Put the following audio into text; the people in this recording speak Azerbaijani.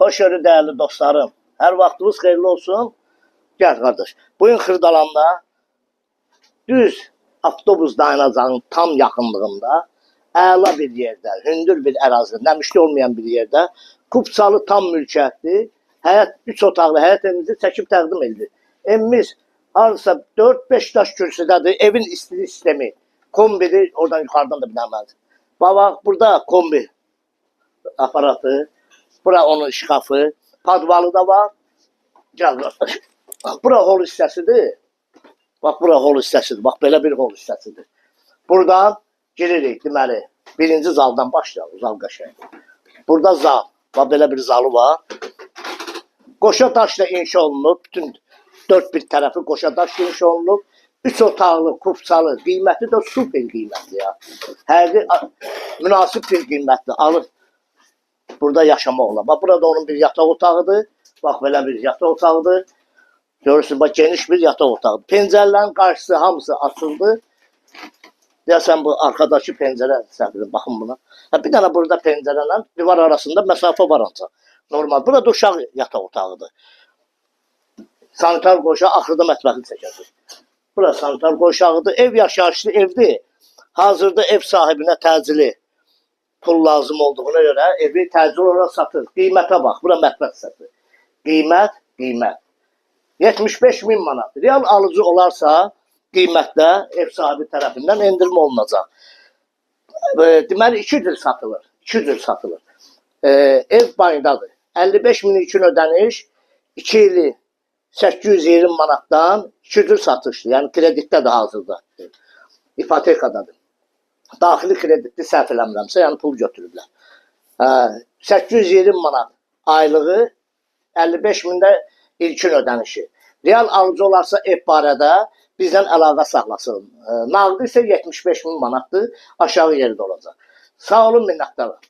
Hoş gördük değerli dostlarım. Her vaktiniz hayırlı olsun. Gel kardeş. Bugün Xırdalanda düz avtobus dayanacağının tam yakınlığında əla bir yerde, hündür bir ərazide, nəmişli olmayan bir yerde Kupçalı tam mülkiyyətli həyət, 3 otaqlı həyət evimizi çəkib təqdim edildi. Evimiz hardasa 4-5 daş kürsüdədir. Evin istilik sistemi kombidir. Oradan yukarıdan da biləməlidir. Bak burada kombi aparatı. Bura onun şkafı. Padvalı da var. Gel kardeş. Bura hol hissəsidir. Bak bura hol hissəsidir. Bak belə bir hol hissəsidir. Buradan giririk deməli. Birinci zaldan başlayalım. Zal qəşəng. Burada zal. Bak belə bir zalı var. Qoşa daşla inşa olunub. Bütün dört bir tərəfi qoşa daşla inşa olunub. 3 otaqlı, kupçalı, qiyməti də super qiymətli ya. Həqiqi münasib bir qiymətli. Alır. Burada yaşamaq olar. Bak burada onun bir yataq otağıdır. Bak böyle bir yataq otağıdır. Görürsünüz bak geniş bir yataq otağıdır. Pencərələrin qarşısı hamısı açıldı. Deyəsən bu arkadakı pencere səbirin. Bakın buna. Bir tane burada pencərələ divar arasında mesafe var ancaq. Normal. Burada uşaq yataq otağıdır. Sanitar qoşa axırda mətbəxini çəkəcək. Burası sanitar qoşağıdır. Ev yaşayışlı evdir. Hazırda ev sahibinə təcili pul lazım olduğuna göre evi təcil olarak satır. Qiymətə bax. Bura mətbəx satır. Qiymət. 75.000 manat. Real alıcı olarsa qiymətdə ev sahibi tərəfindən endirmə olunacaq. Deməli 2 cür satılır. 2 cür satılır. Ev bandadır. 55.000 üçün ödəniş 2 ili 820 manatdan 2 cür satışdır. Yəni kreditdə də hazırda. İpotekadadır. Daxili kreditli səhv eləmirəmsə, yəni pul götürüblər. 820 manat aylığı, 55.000-də ilkin ödənişi. Real alıcı olarsa ev barədə bizdən əlaqə saxlasın. Nağdı isə 75.000 manatdır, aşağı yerdə olacaq. Sağ olun, minnətdarlar.